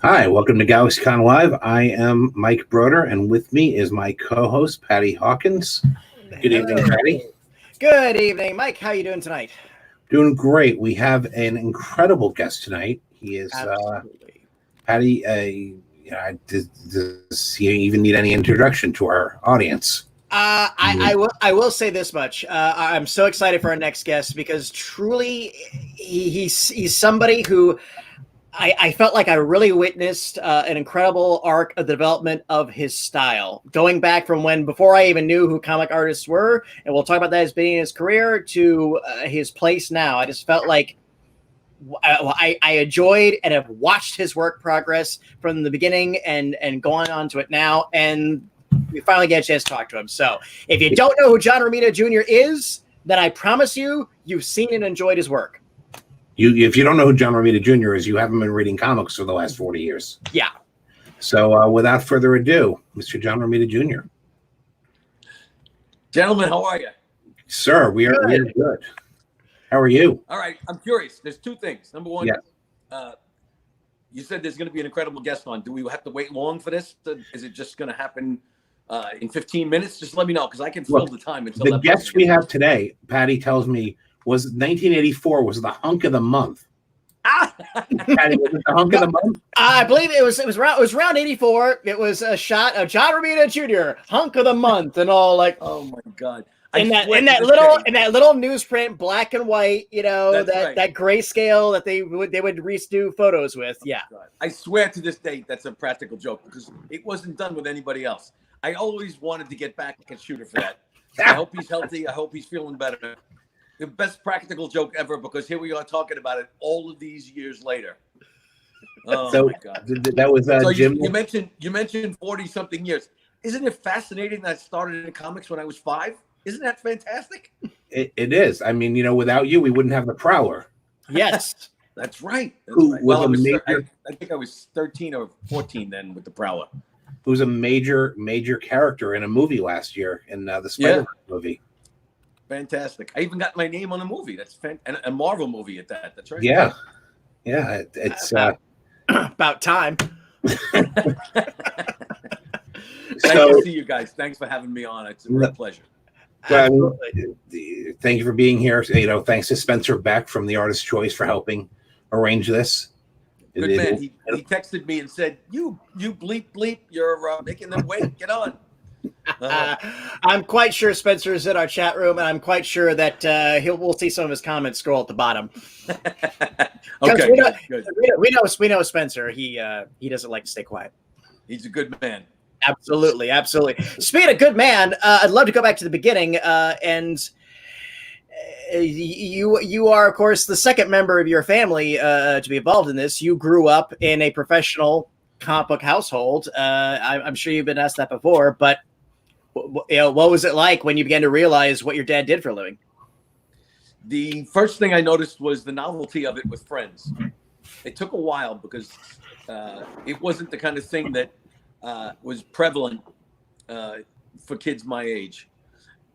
Hi, welcome to GalaxyCon Live. I am Mike Broder, and with me is my co-host, Patty Hawkins. Good evening, Patty. Good evening, Mike. How are you doing tonight? Doing great. We have an incredible guest tonight. He is Patty. Does he even need any introduction to our audience? I will say this much. I'm so excited for our next guest because truly, he's somebody who I felt like I really witnessed an incredible arc of the development of his style, going back from before I even knew who comic artists were, and we'll talk about that as being in his career, to his place now. I just felt like I enjoyed and have watched his work progress from the beginning and going on to it now, and we finally get a chance to talk to him. So if you don't know who John Romita Jr. is, then I promise you've seen and enjoyed his work. If you don't know who John Romita Jr. is, you haven't been reading comics for the last 40 years. Yeah. So without further ado, Mr. John Romita Jr. Gentlemen, how are you? Sir, we are good. How are you? All right, I'm curious. There's two things. Number one, you said there's going to be an incredible guest on. Do we have to wait long for this? Is it just going to happen in 15 minutes? Just let me know, because I can fill the time until the guest we have today, Patty tells me, was 1984 was the hunk of the month. Patty, was it the hunk of the month? I believe it was around 84. It was a shot of John Romita Jr. hunk of the month and all, like, oh my God. In that little newsprint, black and white, that grayscale that they would redo photos with. Yeah. I swear to this day that's a practical joke, because it wasn't done with anybody else. I always wanted to get back at Shooter for that. I hope he's healthy. I hope he's feeling better. The best practical joke ever, because here we are talking about it all of these years later. Oh so my God. That was so Jim. You mentioned 40-something years. Isn't it fascinating that I started in comics when I was 5? Isn't that fantastic? It is. I mean, without you, we wouldn't have the Prowler. Yes. That's right. Well, I think I was 13 or 14 then with the Prowler. Who's a major character in a movie last year in the Spider-Man movie. Fantastic. I even got my name on a movie. That's and a Marvel movie at that. That's right. Yeah. It's about time. Nice to see you guys. Thanks for having me on. It's a real pleasure. Well, thank you for being here. Thanks to Spencer Beck from the Artist Choice for helping arrange this. Good man. He texted me and said, "You bleep. You're making them wait. Get on." I'm quite sure Spencer is in our chat room, and I'm quite sure that we'll see some of his comments scroll at the bottom. Okay, good. We know Spencer. He doesn't like to stay quiet. He's a good man. Absolutely. Speaking of good man, I'd love to go back to the beginning, and you are, of course, the second member of your family to be involved in this. You grew up in a professional comic book household. I'm sure you've been asked that before, but what was it like when you began to realize what your dad did for a living? The first thing I noticed was the novelty of it with friends. It took a while because it wasn't the kind of thing that was prevalent for kids my age.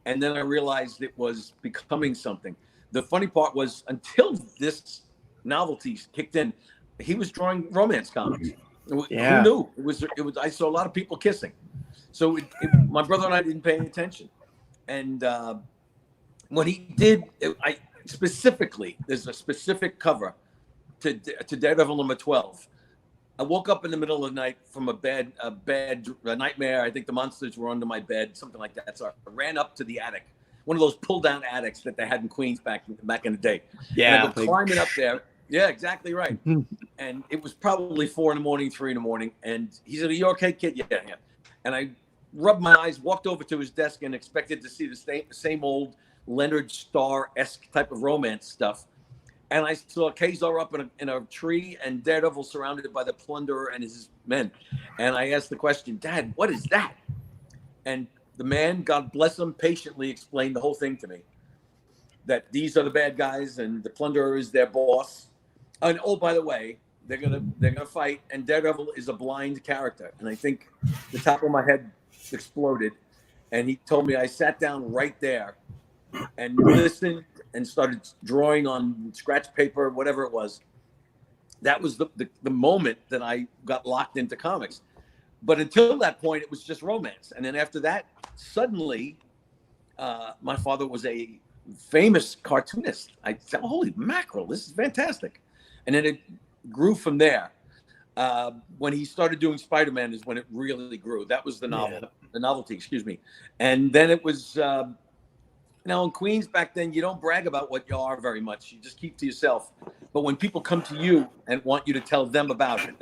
And then I realized it was becoming something. The funny part was, until this novelty kicked in, he was drawing romance comics. Yeah. Who knew? It was. I saw a lot of people kissing. So my brother and I didn't pay attention. And when he did, there's a specific cover to Daredevil number 12. I woke up in the middle of the night from a bad nightmare. I think the monsters were under my bed, something like that. So I ran up to the attic, one of those pull-down attics that they had in Queens back in the day. Yeah. And I go climbing up there. Yeah, exactly right. And it was probably 4 a.m, 3 a.m. And he said, "Are you okay, kid?" Yeah. And I rubbed my eyes, walked over to his desk, and expected to see the same old Leonard Starr-esque type of romance stuff. And I saw Kazar up in a tree and Daredevil surrounded by the Plunderer and his men. And I asked the question, "Dad, what is that?" And the man, God bless him, patiently explained the whole thing to me. That these are the bad guys and the Plunderer is their boss. And oh, by the way, they're gonna fight, and Daredevil is a blind character. And I think the top of my head exploded. And he told me, I sat down right there and listened and started drawing on scratch paper, whatever it was. that was the moment that I got locked into comics. But until that point, it was just romance. And then after that, suddenly, my father was a famous cartoonist. I said, holy mackerel, this is fantastic. And then it grew from there. When he started doing Spider-Man is when it really grew. That was the novelty, excuse me. And then it was, in Queens back then, you don't brag about what you are very much. You just keep to yourself. But when people come to you and want you to tell them about it,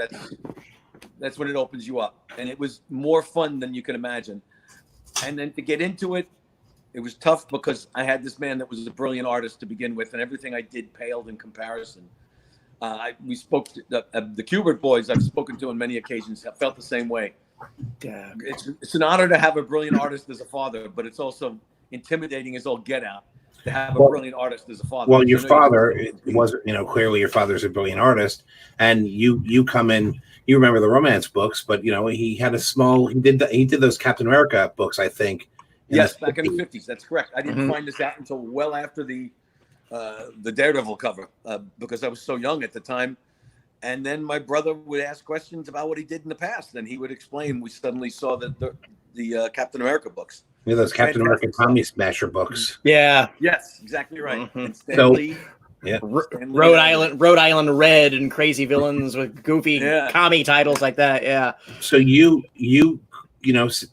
that's when it opens you up. And it was more fun than you can imagine. And then to get into it, it was tough because I had this man that was a brilliant artist to begin with, and everything I did paled in comparison. We spoke to the Kubert boys. I've spoken to on many occasions. Have felt the same way. Yeah. It's an honor to have a brilliant artist as a father, but it's also intimidating as all get out to have a brilliant artist as a father. Well, your father was, clearly your father's a brilliant artist, and you come in. You remember the romance books, but he had he did those Captain America books, I think. Yes, back in the 50s. That's correct. I didn't find this out until well after the Daredevil cover because I was so young at the time. And then my brother would ask questions about what he did in the past, and he would explain. We suddenly saw the Captain America books. Yeah, those Captain America Tommy Smasher books. Yeah. Yes, exactly right. And So, Lee, yeah, Rhode Island Red and crazy villains with goofy commie titles like that. Yeah. So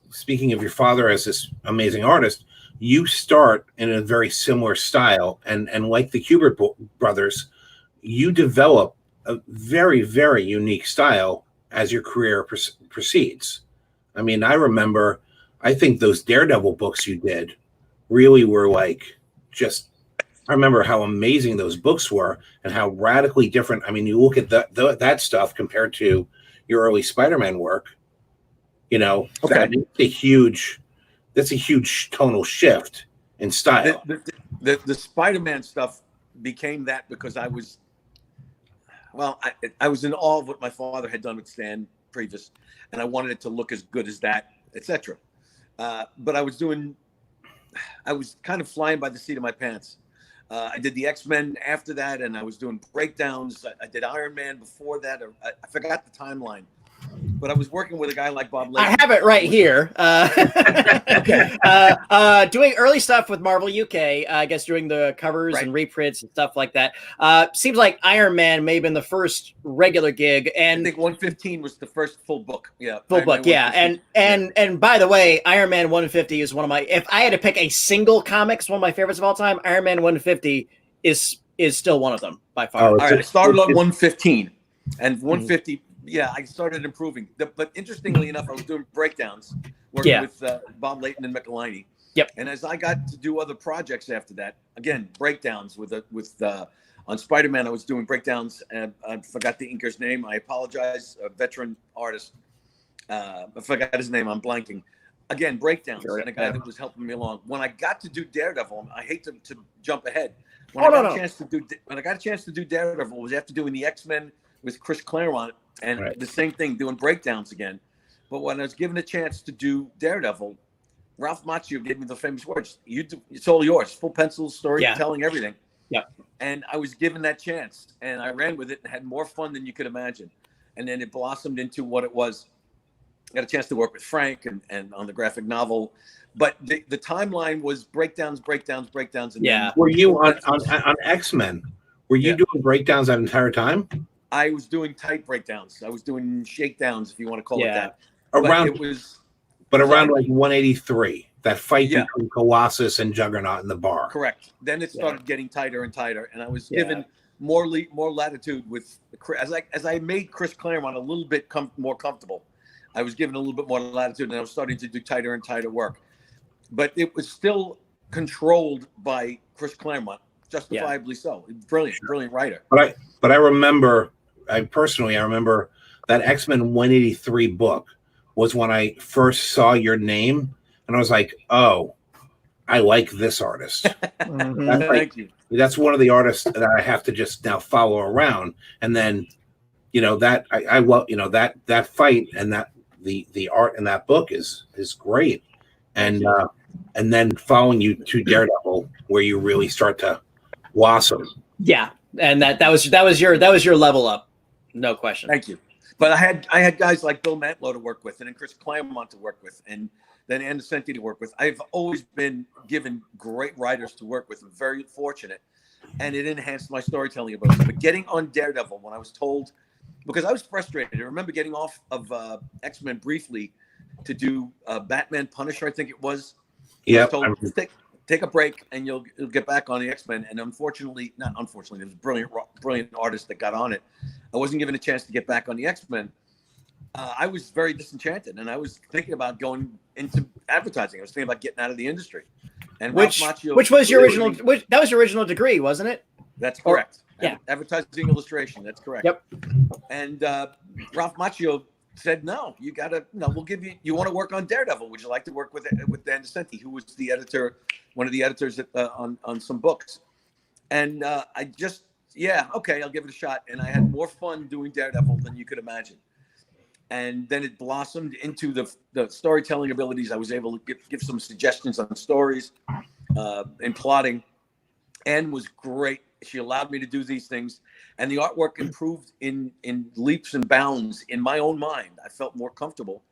speaking of your father as this amazing artist, you start in a very similar style, and like the Kubert brothers, you develop a very, very unique style as your career proceeds. I mean, I think those Daredevil books you did really were I remember how amazing those books were and how radically different. I mean, you look at that stuff compared to your early Spider-Man work, that's a huge tonal shift in style. The Spider-Man stuff became that because I was in awe of what my father had done with Stan previous, and I wanted it to look as good as that, etc. But I was kind of flying by the seat of my pants. I did the X-Men after that, and I was doing breakdowns. I did Iron Man before that. I forgot the timeline. But I was working with a guy like Bob Layton. I have it right here. Doing early stuff with Marvel UK, I guess doing the covers and reprints and stuff like that. Seems like Iron Man may have been the first regular gig, and I think 115 was the first full book. Yeah, full book. Yeah, and by the way, Iron Man 150 is one of my. If I had to pick a single comics, one of my favorites of all time, Iron Man 150 is still one of them by far. All right, I started on 115, and 150. Yeah, I started improving. But interestingly enough, I was doing breakdowns, working with Bob Layton and Michelini. Yep. And as I got to do other projects after that, again, breakdowns on Spider-Man, I was doing breakdowns. And I forgot the inker's name. I apologize. A veteran artist. I forgot his name. I'm blanking. Again, breakdowns. And a guy that was helping me along. When I got to do Daredevil, I hate to jump ahead. When I got a chance to do Daredevil, was after doing the X-Men with Chris Claremont. And the same thing, doing breakdowns again. But when I was given a chance to do Daredevil, Ralph Macchio gave me the famous words, it's all yours, full pencil, storytelling, everything. Yeah. And I was given that chance, and I ran with it and had more fun than you could imagine. And then it blossomed into what it was. I got a chance to work with Frank and on the graphic novel. But the timeline was breakdowns. And were you on X-Men? Were you doing breakdowns that entire time? I was doing tight breakdowns. I was doing shakedowns, if you want to call it that. Around 183, that fight between Colossus and Juggernaut in the bar. Correct. Then it started getting tighter and tighter, and I was given more latitude with as I made Chris Claremont a little bit more comfortable. I was given a little bit more latitude, and I was starting to do tighter and tighter work. But it was still controlled by Chris Claremont, justifiably so. Brilliant writer. But I remember. I remember that X-Men 183 book was when I first saw your name, and I was like, "Oh, I like this artist." Thank you. That's one of the artists that I have to just now follow around, and then, that I love, that fight and that the art in that book is great, and then following you to Daredevil, where you really start to blossom. Yeah, and that was your level up. No question. Thank you. But I had guys like Bill Mantlo to work with, and then Chris Claremont to work with, and then Ann Nocenti to work with. I've always been given great writers to work with. I'm very fortunate, and it enhanced my storytelling ability. But getting on Daredevil, when I was told, because I was frustrated. I remember getting off of X-Men briefly to do Batman Punisher, I think it was. Yeah. Take a break and you'll get back on the X-Men. And unfortunately, not unfortunately, there was brilliant artists that got on it. I wasn't given a chance to get back on the X-Men. I was very disenchanted, and I was thinking about going into advertising. I was thinking about getting out of the industry. And which was your original? That was your original degree, wasn't it? That's correct. Yeah, advertising illustration. That's correct. Yep. And Ralph Macchio said, "No, you gotta. No, we'll give you. You want to work on Daredevil? Would you like to work with Dan DeCenti, who was the editor, one of the editors on some books?" And I just, yeah, okay, I'll give it a shot. And I had more fun doing Daredevil than you could imagine. And then it blossomed into the storytelling abilities. I was able to give some suggestions on stories and plotting. Anne was great. She allowed me to do these things. And the artwork improved in leaps and bounds in my own mind. I felt more comfortable.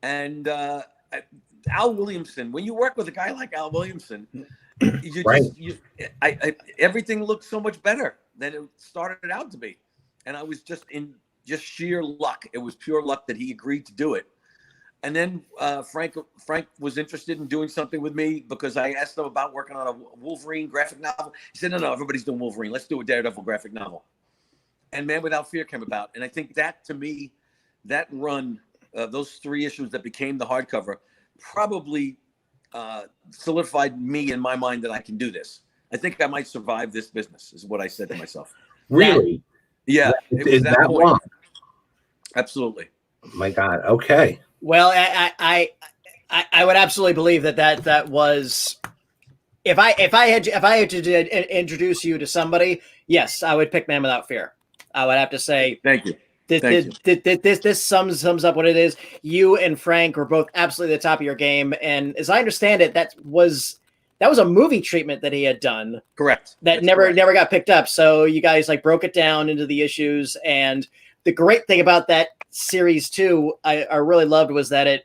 And Al Williamson, when you work with a guy like Al Williamson, everything looks so much better than it started out to be. And I was just sheer luck. It was pure luck that he agreed to do it. And then Frank was interested in doing something with me because I asked him about working on a Wolverine graphic novel. He said, no, everybody's doing Wolverine. Let's do a Daredevil graphic novel. And Man Without Fear came about. And I think that, to me, that run, those 3 issues that became the hardcover, probably solidified me in my mind that I can do this. I think I might survive this business, is what I said to myself. Really? Yeah. Is that long? Absolutely. My God. Okay. Well, I would absolutely believe that was, if I had to introduce you to somebody, yes, I would pick Man Without Fear. I would have to say, thank you. This sums up what it is. You and Frank were both absolutely at the top of your game, and as I understand it, that was a movie treatment that he had done. Correct. That never got picked up. So you guys like broke it down into the issues, and the great thing about that series too, I really loved, was that it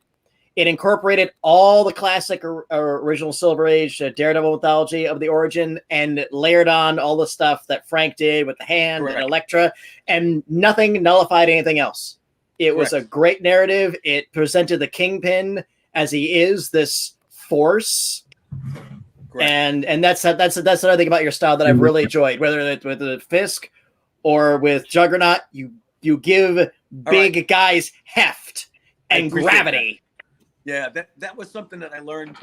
incorporated all the classic original Silver Age Daredevil mythology of the origin, and layered on all the stuff that Frank did with the hand and Elektra, and nothing nullified anything else. It was a great narrative. It presented the Kingpin as he is, this force. And that's another thing about your style that I've really enjoyed, whether it's with the Fisk or with Juggernaut. You give big guys heft and gravity. Yeah, that was something that I learned.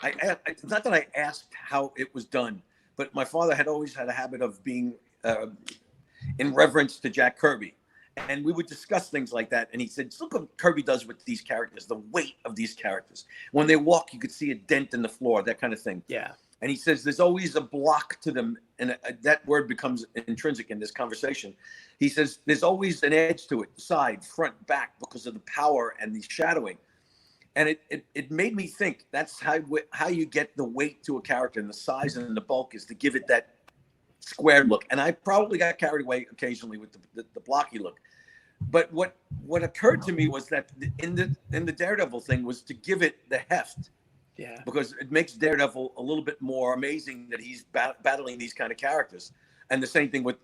It's not that I asked how it was done, but my father had always had a habit of being in reverence to Jack Kirby. And we would discuss things like that. And he said, look what Kirby does with these characters, the weight of these characters. When they walk, you could see a dent in the floor, that kind of thing. Yeah. And he says there's always a block to them. And that word becomes intrinsic in this conversation. He says there's always an edge to it, side, front, back, because of the power and the shadowing. And it made me think that's how you get the weight to a character, and the size and the bulk is to give it that squared look. And I probably got carried away occasionally with the blocky look. But what occurred to me was that in the Daredevil thing was to give it the heft. Yeah. Because it makes Daredevil a little bit more amazing that he's battling these kind of characters. And the same thing with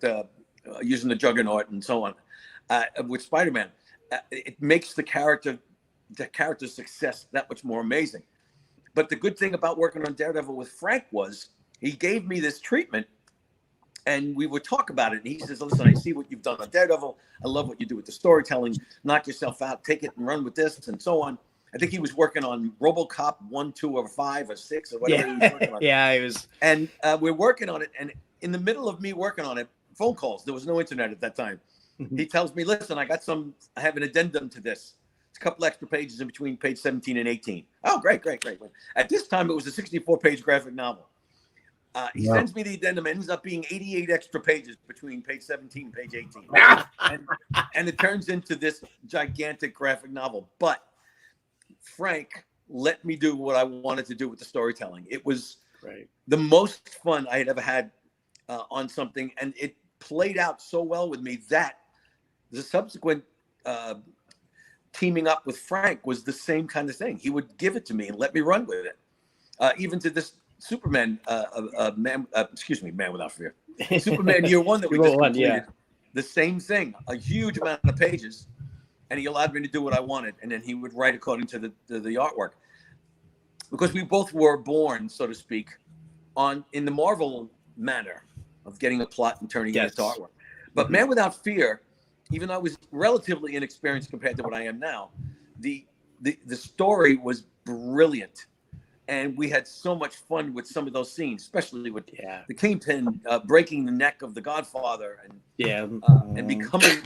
using the Juggernaut and so on. With Spider-Man, it makes the character's success that much more amazing. But the good thing about working on Daredevil with Frank was he gave me this treatment, and we would talk about it. And he says, listen, I see what you've done on Daredevil. I love what you do with the storytelling. Knock yourself out, take it and run with this, and so on. I think he was working on RoboCop 1, 2, or 5, or 6, or whatever he was working on. Yeah, he was. And we're working on it. And in the middle of me working on it, phone calls. There was no internet at that time. He tells me, listen, I have an addendum to this. It's a couple extra pages in between page 17 and 18. Oh, great. At this time, it was a 64-page graphic novel. He sends me the addendum. It ends up being 88 extra pages between page 17 and page 18. And it turns into this gigantic graphic novel. But Frank let me do what I wanted to do with the storytelling. It was the most fun I had ever had on something. And played out so well with me that the subsequent teaming up with Frank was the same kind of thing. He would give it to me and let me run with it. Even to this Superman, Man Without Fear, Superman Year One that we just completed, the same thing, a huge amount of pages, and he allowed me to do what I wanted, and then he would write according to the artwork, because we both were born, so to speak, in the Marvel manner of getting a plot and turning it into artwork. But Man Without Fear, even though I was relatively inexperienced compared to what I am now, the story was brilliant. And we had so much fun with some of those scenes, especially with the Kingpin breaking the neck of the Godfather and becoming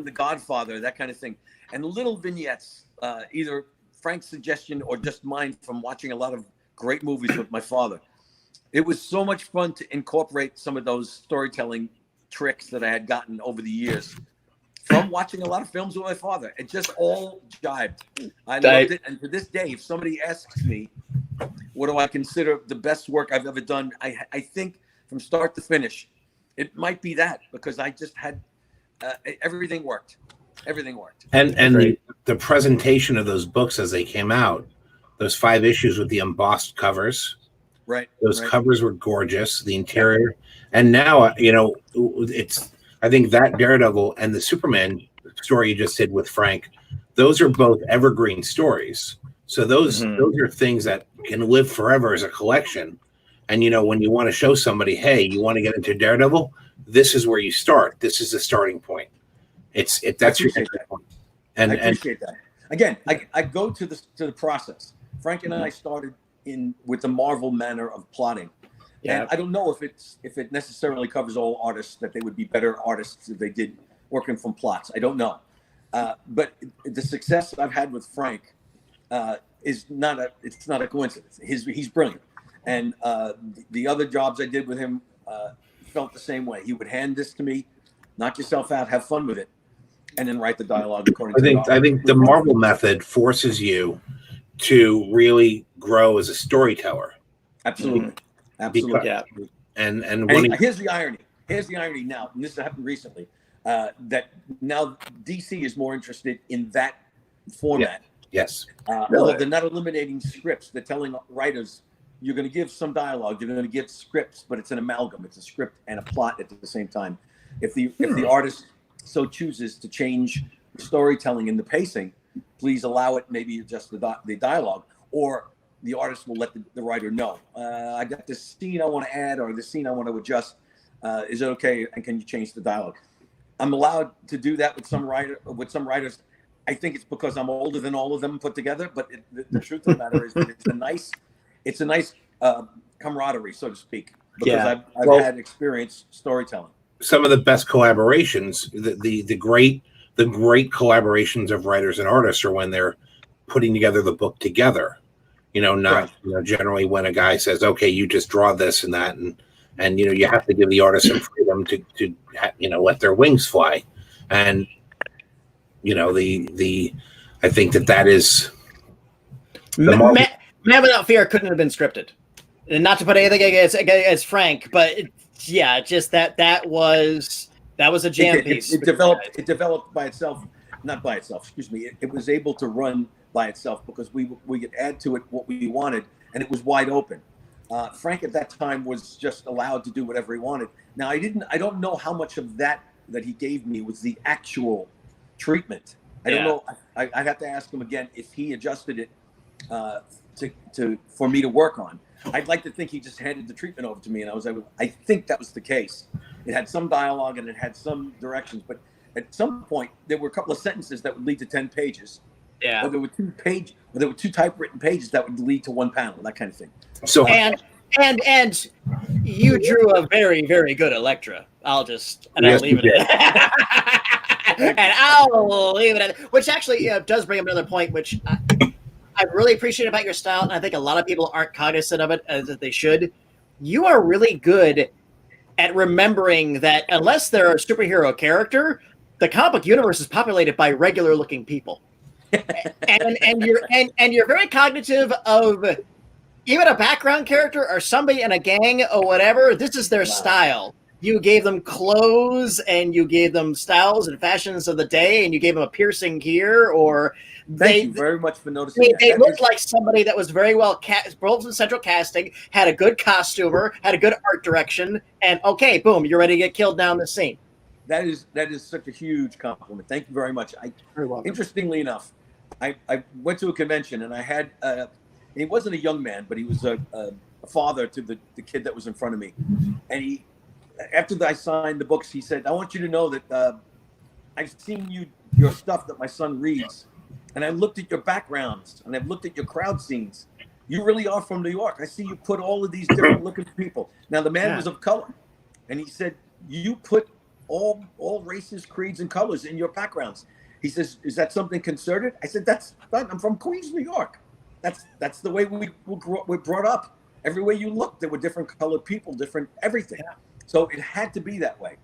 the Godfather, that kind of thing. And little vignettes, either Frank's suggestion or just mine from watching a lot of great movies with my father. It was so much fun to incorporate some of those storytelling tricks that I had gotten over the years from watching a lot of films with my father. It just all jibed. I loved it. And to this day, if somebody asks me, what do I consider the best work I've ever done? I think from start to finish, it might be that, because I just had everything worked. Everything worked. And the presentation of those books as they came out, those 5 issues with the embossed covers. Right. Those covers were gorgeous. The interior. And now, I think that Daredevil and the Superman story you just did with Frank, those are both evergreen stories. So those are things that can live forever as a collection. And, when you want to show somebody, hey, you want to get into Daredevil, this is where you start. This is the starting point. That's your point. And I appreciate that. Again, I go to the process. Frank and I started with the Marvel manner of plotting. Yeah. And I don't know if it necessarily covers all artists, that they would be better artists if they did working from plots. I don't know. But the success I've had with Frank is not a coincidence. He's brilliant. And the other jobs I did with him felt the same way. He would hand this to me, knock yourself out, have fun with it, and then write the dialogue according to the dialogue. I think the Marvel method forces you to really grow as a storyteller. Absolutely. Absolutely. And here's the irony. Here's the irony now, and this happened recently, that now DC is more interested in that format. Yes. Although they're not eliminating scripts. They're telling writers, you're going to give some dialogue, you're going to give scripts, but it's an amalgam. It's a script and a plot at the same time. If the artist so chooses to change the storytelling and the pacing, please allow it, maybe adjust the dialogue, or the artist will let the writer know, I got this scene I want to add, or this scene I want to adjust. Is it okay? And can you change the dialogue? I'm allowed to do that with some writers. I think it's because I'm older than all of them put together. But the truth of the matter is that it's a nice camaraderie, so to speak, because I've had experience storytelling. Some of the best collaborations, the great collaborations of writers and artists, are when they're putting together the book together. Generally when a guy says, okay, you just draw this and that, and you have to give the artist some freedom to let their wings fly. And I think that is Man Without Fear couldn't have been scripted. And not to put anything against Frank, but just that was a jam piece. It developed by itself, not by itself. Excuse me. It was able to run by itself because we could add to it what we wanted, and it was wide open. Frank at that time was just allowed to do whatever he wanted. Now I don't know how much of that he gave me was the actual treatment. I don't know. I have to ask him again if he adjusted it for me to work on. I'd like to think he just handed the treatment over to me, and I think that was the case. It had some dialogue and it had some directions, but at some point there were a couple of sentences that would lead to 10 pages. Yeah. Or there were two typewritten pages that would lead to one panel, that kind of thing. So and you drew a very, very good Elektra. I'll leave it at that. Which actually does bring up another point, which I really appreciate about your style, and I think a lot of people aren't cognizant of it as they should. You are really good at remembering that unless they're a superhero character, the comic book universe is populated by regular looking people. and you're very cognitive of even a background character or somebody in a gang or whatever. This is their style. you gave them clothes and you gave them styles and fashions of the day, and you gave them a piercing here, or Thank you very much for noticing. They looked like somebody that was very well cast, both in central casting, had a good costumer, had a good art direction, and okay, boom, you're ready to get killed down the scene. That is such a huge compliment. Thank you very much. Interestingly enough, I went to a convention and I had he wasn't a young man, but he was a father to the kid that was in front of me, and he, after I signed the books, he said, "I want you to know that I've seen your stuff that my son reads, and I looked at your backgrounds and I've looked at your crowd scenes. You really are from New York. I see you put all of these different looking people." Now the man was of color, and he said, "You put all races, creeds, and colors in your backgrounds." He says, "Is that something concerted?" I said, I'm from Queens, New York. That's the way we're brought up. Everywhere you look, there were different colored people, different everything. Yeah. So it had to be that way.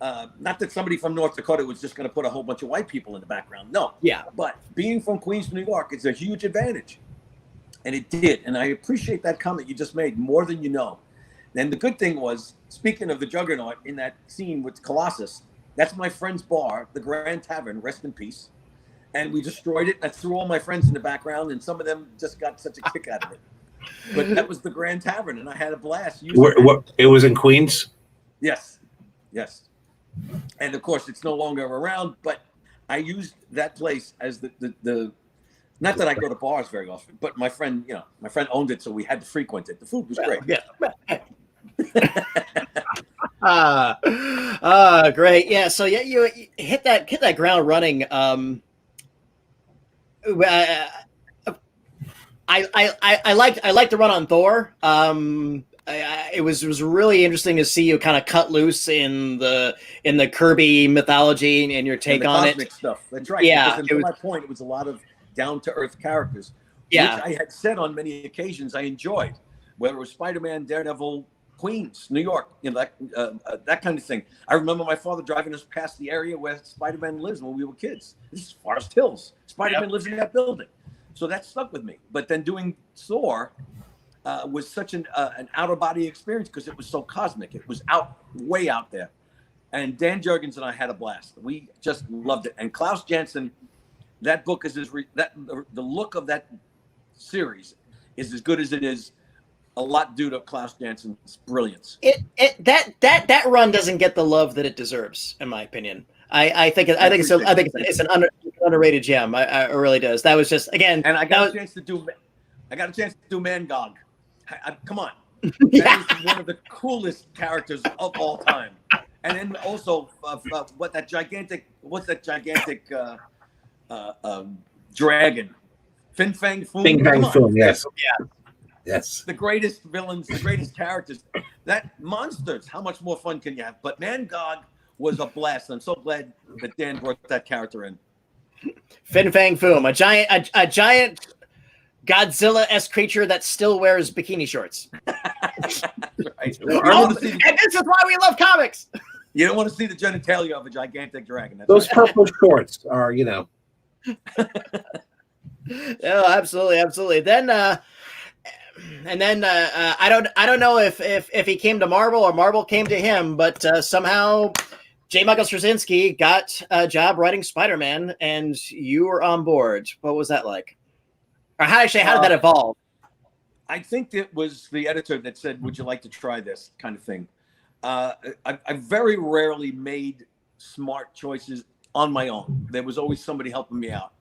Not that somebody from North Dakota was just going to put a whole bunch of white people in the background. No. Yeah. But being from Queens, New York, it's a huge advantage. And it did. And I appreciate that comment you just made, more than you know. And the good thing was, speaking of the Juggernaut in that scene with Colossus, that's my friend's bar, the Grand Tavern, rest in peace. And we destroyed it. I threw all my friends in the background, and some of them just got such a kick out of it. But that was the Grand Tavern, and I had a blast. It was in Queens? Yes. And of course, it's no longer around, but I used that place as the not that I go to bars very often, but my friend owned it, so we had to frequent it. The food was great. Yeah. Great. Yeah. So yeah, you hit that ground running. I liked the run on Thor. It was really interesting to see you kind of cut loose in the Kirby mythology and your take on it. Cosmic stuff. That's right. Yeah. To my point, it was a lot of down to earth characters. Yeah. Which I had said on many occasions I enjoyed, whether it was Spider-Man, Daredevil, Queens, New York, that kind of thing. I remember my father driving us past the area where Spider-Man lives when we were kids. This is Forest Hills. Spider-Man lives in that building. So that stuck with me. But then doing Thor was such an out-of-body experience because it was so cosmic. It was way out there. And Dan Jurgens and I had a blast. We just loved it. And Klaus Janson, that book is the look of that series is as good as it is. A lot due to Klaus Janson's brilliance. That run doesn't get the love that it deserves, in my opinion. I think it's an underrated gem. It really does. That was just again. And I got a chance to do Mangog. Come on, Yeah. that is one of the coolest characters of all time. And then also what's that gigantic dragon? Fin Fang Foom. Fin Fang Foom. Yes. Yeah. Yes. The greatest villains, the greatest characters. That monsters, how much more fun can you have? But Mangog was a blast. I'm so glad that Dan brought that character in. Fin Fang Foom, a giant Godzilla-esque creature that still wears bikini shorts. Right. And this is why we love comics. You don't want to see the genitalia of a gigantic dragon. That's Those right. purple shorts are, Oh, absolutely. Then I don't know if he came to Marvel or Marvel came to him, but somehow J. Michael Straczynski got a job writing Spider-Man, and you were on board. What was that like? Or how did that evolve? I think it was the editor that said, "Would you like to try this?" kind of thing. I very rarely made smart choices on my own. There was always somebody helping me out.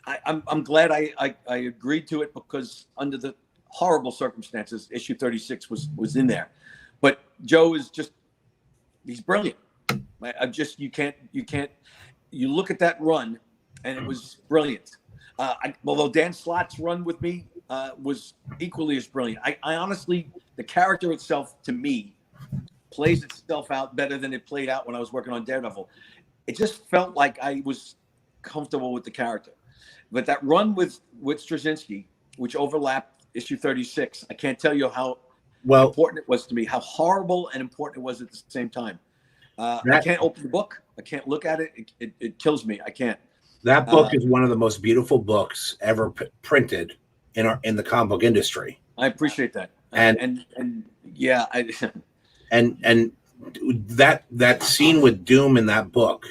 I'm glad I agreed to it because under the horrible circumstances, issue 36 was in there. But Joe is he's brilliant. You look at that run and it was brilliant. Although Dan Slott's run with me was equally as brilliant. I honestly, the character itself to me plays itself out better than it played out when I was working on Daredevil. It just felt like I was comfortable with the character. But that run with Straczynski, which overlapped issue 36, I can't tell you how important it was to me, how horrible and important it was at the same time. I can't open the book. I can't look at it. It kills me. I can't. That book is one of the most beautiful books ever printed in the comic book industry. I appreciate that. and that scene with Doom in that book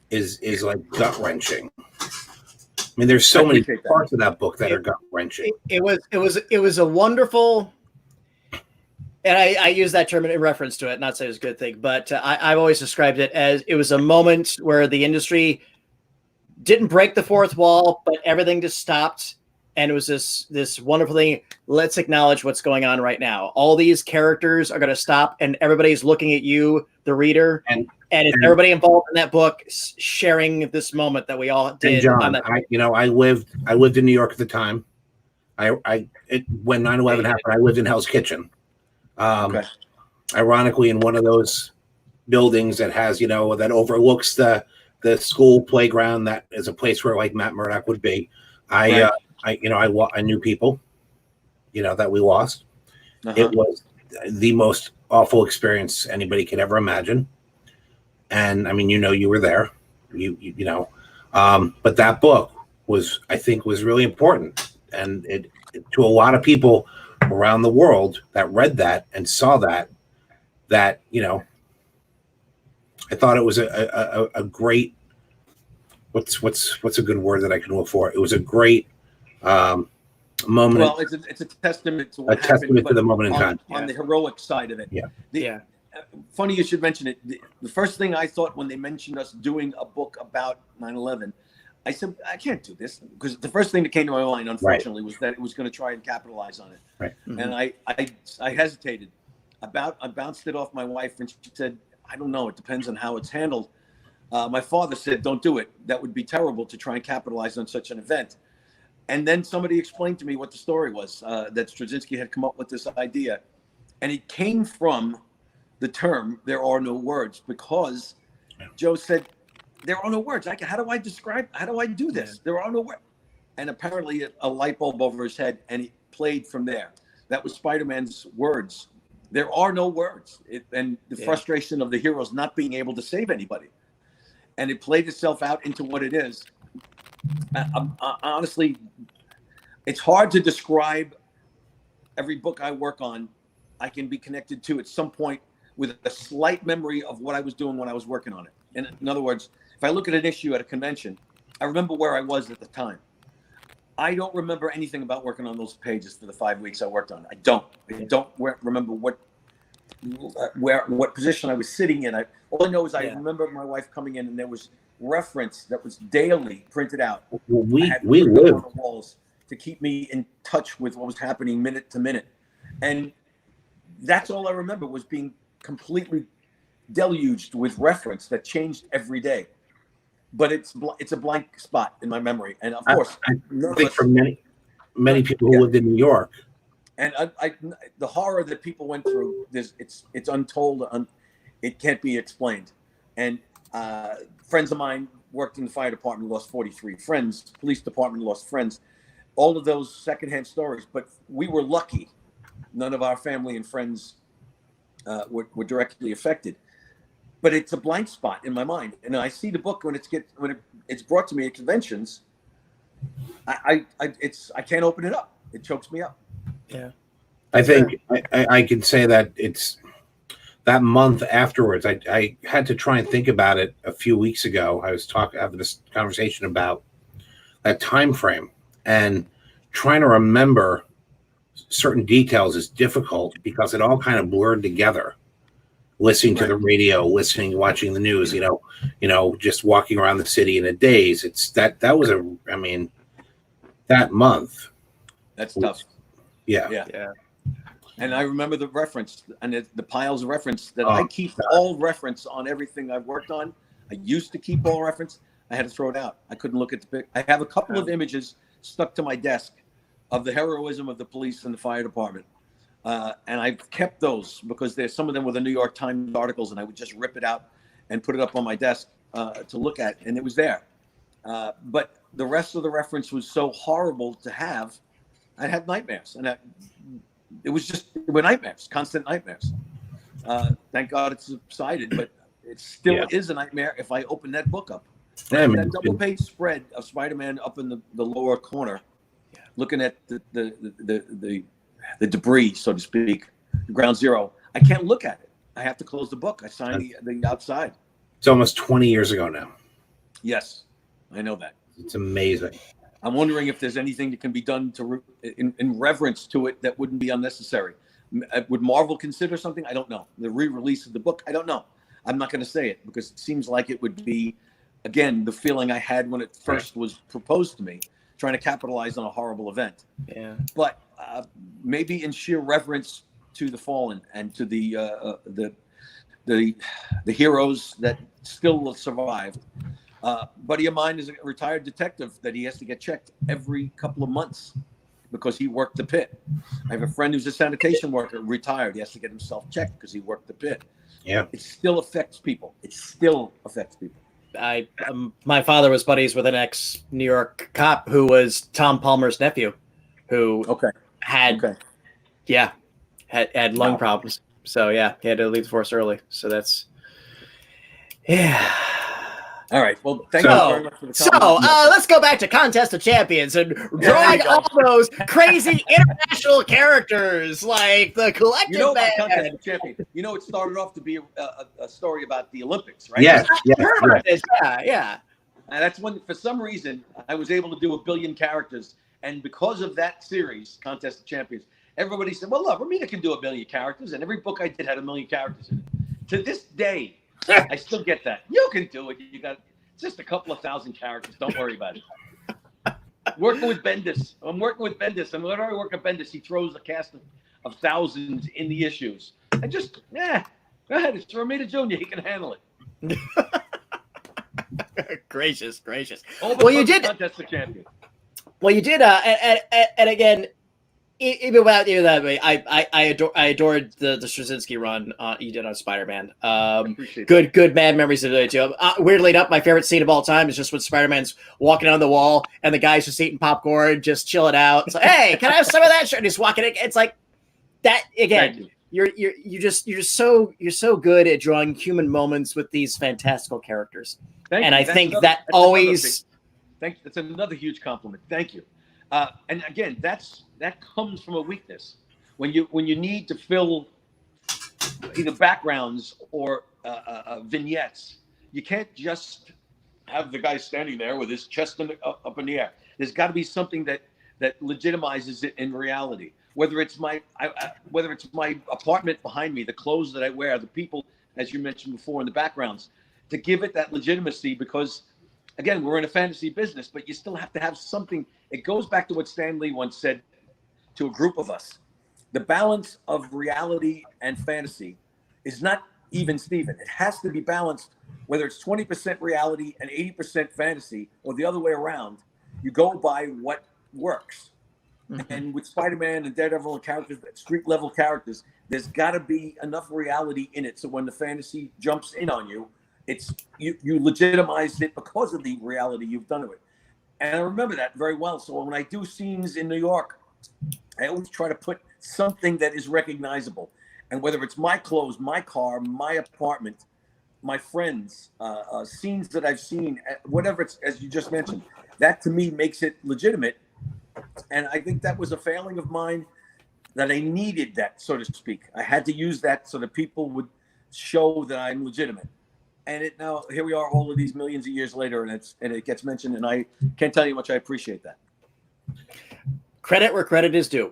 is like gut wrenching. I mean, there's so many parts of that book that are gut wrenching. It was a wonderful, and I use that term in reference to it, not say it's a good thing, but I've always described it as it was a moment where the industry didn't break the fourth wall, but everything just stopped. And it was this wonderful thing. Let's acknowledge what's going on right now. All these characters are going to stop, and everybody's looking at you, the reader, and it's everybody involved in that book sharing this moment that we all did. And John, on that. I lived in New York at the time. When 9/11 happened, I lived in Hell's Kitchen. Ironically, in one of those buildings that has, that overlooks the school playground, that is a place where like Matt Murdock would be. I knew people, that we lost. It was the most awful experience anybody could ever imagine. And I mean, you were there, but that book I think was really important. And it to a lot of people around the world that read that and saw that, I thought it was a great, what's a good word that I can look for? It was a great moment. Well, it's a testament to what happened, testament to the moment in time on the heroic side of it. Funny you should mention it. The first thing I thought when they mentioned us doing a book about 9/11, I said, I can't do this, because the first thing that came to my mind, unfortunately, was that it was going to try and capitalize on it. Right. Mm-hmm. And I hesitated. I bounced it off my wife, and she said, I don't know. It depends on how it's handled. My father said, don't do it. That would be terrible to try and capitalize on such an event. And then somebody explained to me what the story was, that Straczynski had come up with this idea. And it came from the term, there are no words, because Joe said, there are no words. How do I do this? There are no words. And apparently a light bulb over his head, and he played from there. That was Spider-Man's words. There are no words. And the frustration of the heroes not being able to save anybody. And it played itself out into what it is. Honestly, it's hard to describe every book I work on. I can be connected to at some point with a slight memory of what I was doing when I was working on it. In other words, if I look at an issue at a convention, I remember where I was at the time. I don't remember anything about working on those pages for the 5 weeks I worked on. I don't remember what position I was sitting in. All I know is I remember my wife coming in, and there was reference that was daily printed out. We lived on the walls to keep me in touch with what was happening minute to minute, and that's all I remember, was being completely deluged with reference that changed every day. But it's a blank spot in my memory, and of course, I think for many people who lived in New York, and the horror that people went through, it's untold, it can't be explained. And friends of mine worked in the fire department, lost 43 friends. Police department lost friends. All of those secondhand stories, but we were lucky. None of our family and friends were directly affected. But it's a blank spot in my mind, and I see the book when it's brought to me at conventions. I can't open it up. It chokes me up. Yeah, I think I can say that it's that month afterwards. I had to try and think about it a few weeks ago. I was having this conversation about that time frame, and trying to remember certain details is difficult because it all kind of blurred together. Listening to the radio, watching the news, just walking around the city in a daze. It's that was that month. That's tough. Yeah. And I remember the reference and the piles of reference that I keep all reference on everything I've worked on. I used to keep all reference. I had to throw it out. I couldn't look at the pic. I have a couple of images stuck to my desk of the heroism of the police and the fire department. And I've kept those because some of them were the New York Times articles, and I would just rip it out and put it up on my desk to look at, and it was there. But the rest of the reference was so horrible to have. I had nightmares, and it were nightmares, constant nightmares. Thank God it's subsided, but it still is a nightmare if I open that book up. That double-page spread of Spider-Man up in the lower corner, looking at the debris, so to speak, ground zero. I can't look at it. I have to close the book. I signed the outside. It's almost 20 years ago now. Yes, I know that. It's amazing. I'm wondering if there's anything that can be done to in reverence to it that wouldn't be unnecessary. Would Marvel consider something? I don't know. The re-release of the book? I don't know. I'm not going to say it because it seems like it would be, again, the feeling I had when it first was proposed to me, trying to capitalize on a horrible event. Yeah. But maybe in sheer reverence to the fallen and to the heroes that still survived. Buddy of mine is a retired detective that he has to get checked every couple of months because he worked the pit. I have a friend who's a sanitation worker, retired. He has to get himself checked because he worked the pit. Yeah. It still affects people. It still affects people. My father was buddies with an ex-New York cop who was Tom Palmer's nephew, who had lung problems. So yeah, he had to leave the force early. So that's All right. Well, thank you very much for the comment. Let's go back to Contest of Champions and drawing all those crazy international characters like the Collective Contest of Champions. It started off to be a story about the Olympics, right? Yes. Yeah. And that's when, for some reason, I was able to do 1 billion characters. And because of that series, Contest of Champions, everybody said, well, look, Romita can do 1 billion characters. And every book I did had 1 million characters in it. To this day, I still get that. You can do it. You got just a couple of thousand characters. Don't worry about it. Working with Bendis. I'm working with Bendis. And whenever I work with Bendis, he throws a cast of thousands in the issues. And just, go ahead. It's Romita Jr. He can handle it. Gracious. Well, you did. Contest of Champions. Well, you did. And again, even without you that way, I adored the Straczynski run you did on Spider-Man. Good mad memories of it too. Weirdly enough, my favorite scene of all time is just when Spider-Man's walking on the wall and the guy's just eating popcorn, just chilling out. It's like, hey, can I have some of that? And he's walking. It's like that again. You're just so good at drawing human moments with these fantastical characters. I think that always. That's another huge compliment. Thank you. And again, that comes from a weakness. When you need to fill either backgrounds or vignettes, you can't just have the guy standing there with his chest up in the air. There's got to be something that legitimizes it in reality. Whether it's my apartment behind me, the clothes that I wear, the people, as you mentioned before, in the backgrounds, to give it that legitimacy because. Again, we're in a fantasy business, but you still have to have something. It goes back to what Stan Lee once said to a group of us. The balance of reality and fantasy is not even Steven. It has to be balanced, whether it's 20% reality and 80% fantasy or the other way around. You go by what works. Mm-hmm. And with Spider-Man and Daredevil and characters, street level characters, there's got to be enough reality in it. So when the fantasy jumps in on you, it's you legitimize it because of the reality you've done to it. And I remember that very well. So when I do scenes in New York, I always try to put something that is recognizable. And whether it's my clothes, my car, my apartment, my friends, scenes that I've seen, whatever it's, as you just mentioned, that to me makes it legitimate. And I think that was a failing of mine, that I needed that, so to speak. I had to use that so that people would show that I'm legitimate. And now here we are, all of these millions of years later, and it gets mentioned, and I can't tell you how much I appreciate that. Credit where credit is due.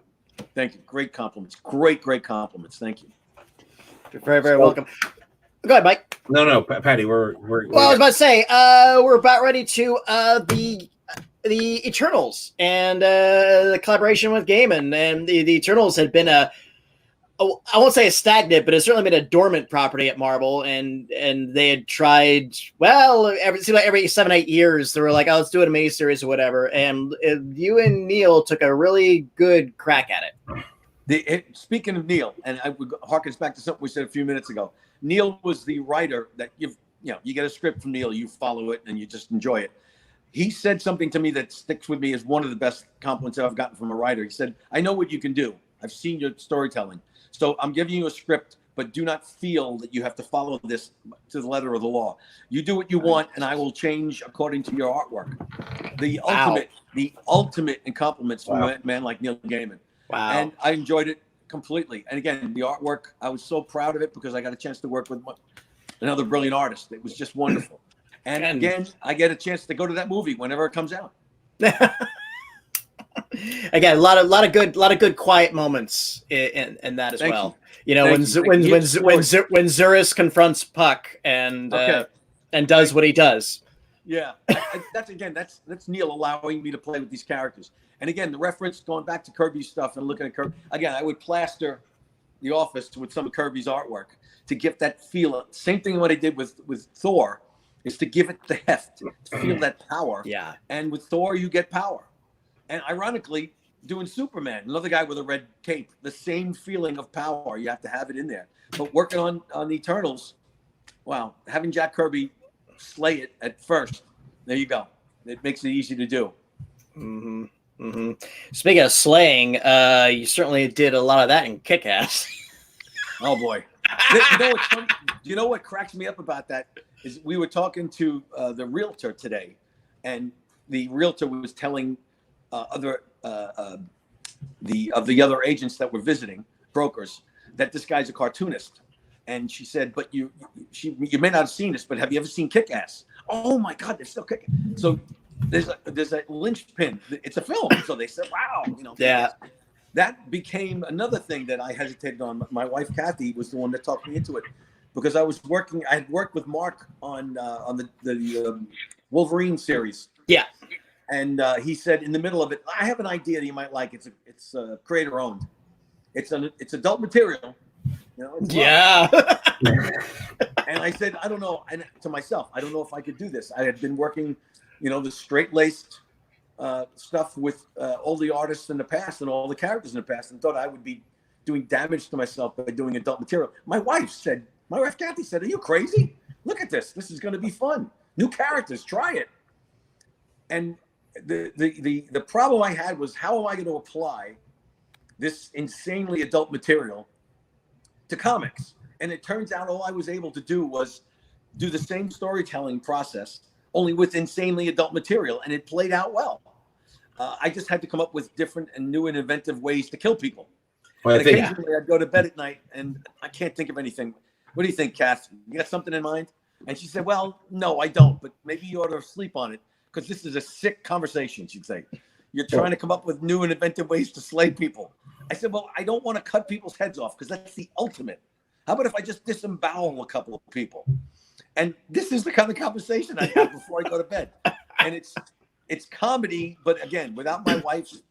Thank you. Great compliments. Great compliments. Thank you. You're very, very welcome. Go ahead, Mike. No, Patty, we're well, I was about to say, we're about ready to the Eternals and the collaboration with Gaiman, and the Eternals had been I won't say a stagnant, but it's certainly been a dormant property at Marvel, and they had tried. Well, it seemed like every 7-8 years they were like, "Oh, let's do it a mini series or whatever." And you and Neil took a really good crack at it. Speaking of Neil, and I would harkens back to something we said a few minutes ago. Neil was the writer that you get a script from Neil, you follow it, and you just enjoy it. He said something to me that sticks with me as one of the best compliments I've gotten from a writer. He said, "I know what you can do. I've seen your storytelling. So I'm giving you a script, but do not feel that you have to follow this to the letter of the law. You do what you want, and I will change according to your artwork." The ultimate in compliments from a man like Neil Gaiman. Wow. And I enjoyed it. completely. And again, the artwork, I was so proud of it because I got a chance to work with another brilliant artist. It was just wonderful. And again, I get a chance to go to that movie whenever it comes out. Again, a lot of good quiet moments in that as Thank well. you. You know, when Thank Zurus confronts Puck and does what he does. Yeah, that's Neil allowing me to play with these characters. And again, the reference going back to Kirby's stuff and looking at Kirby again, I would plaster the office with some of Kirby's artwork to give that feel. Same thing what I did with Thor is to give it the heft, to feel that power. Yeah. And with Thor, you get power. And ironically, doing Superman, another guy with a red cape, the same feeling of power. You have to have it in there. But working on the Eternals, wow, having Jack Kirby slay it at first, there you go. It makes it easy to do. Mm-hmm. Mm-hmm. Speaking of slaying, you certainly did a lot of that in Kick-Ass. Oh boy! You know what's funny? You know what cracks me up about that is we were talking to the realtor today, and the realtor was telling the other agents that were visiting, brokers, that this guy's a cartoonist. And she said, "But you may not have seen this, but have you ever seen Kick-Ass?" Oh my God, they're still kicking. So there's a linchpin. It's a film. So they said, "Wow, you know." Yeah. That became another thing that I hesitated on. My wife Kathy was the one that talked me into it because I had worked with Mark on the Wolverine series. Yeah. And he said in the middle of it, "I have an idea that you might like. It's creator owned. It's adult material." You know, yeah. And I said, I don't know. And to myself, I don't know if I could do this. I had been working, the straight-laced stuff with all the artists in the past and all the characters in the past, and thought I would be doing damage to myself by doing adult material. My wife Kathy said, "Are you crazy? Look at this. This is going to be fun. New characters. Try it." And the problem I had was, how am I going to apply this insanely adult material to comics? And it turns out all I was able to do was do the same storytelling process, only with insanely adult material, and it played out well. I just had to come up with different and new and inventive ways to kill people. Well, and occasionally I'd go to bed at night and I can't think of anything. What do you think, Kath? You got something in mind? And she said, "Well, no, I don't, but maybe you ought to sleep on it because this is a sick conversation," she'd say. "You're trying to come up with new and inventive ways to slay people." I said, "Well, I don't want to cut people's heads off because that's the ultimate. How about if I just disembowel a couple of people?" And this is the kind of conversation I have before I go to bed. And it's comedy, but again, without my wife's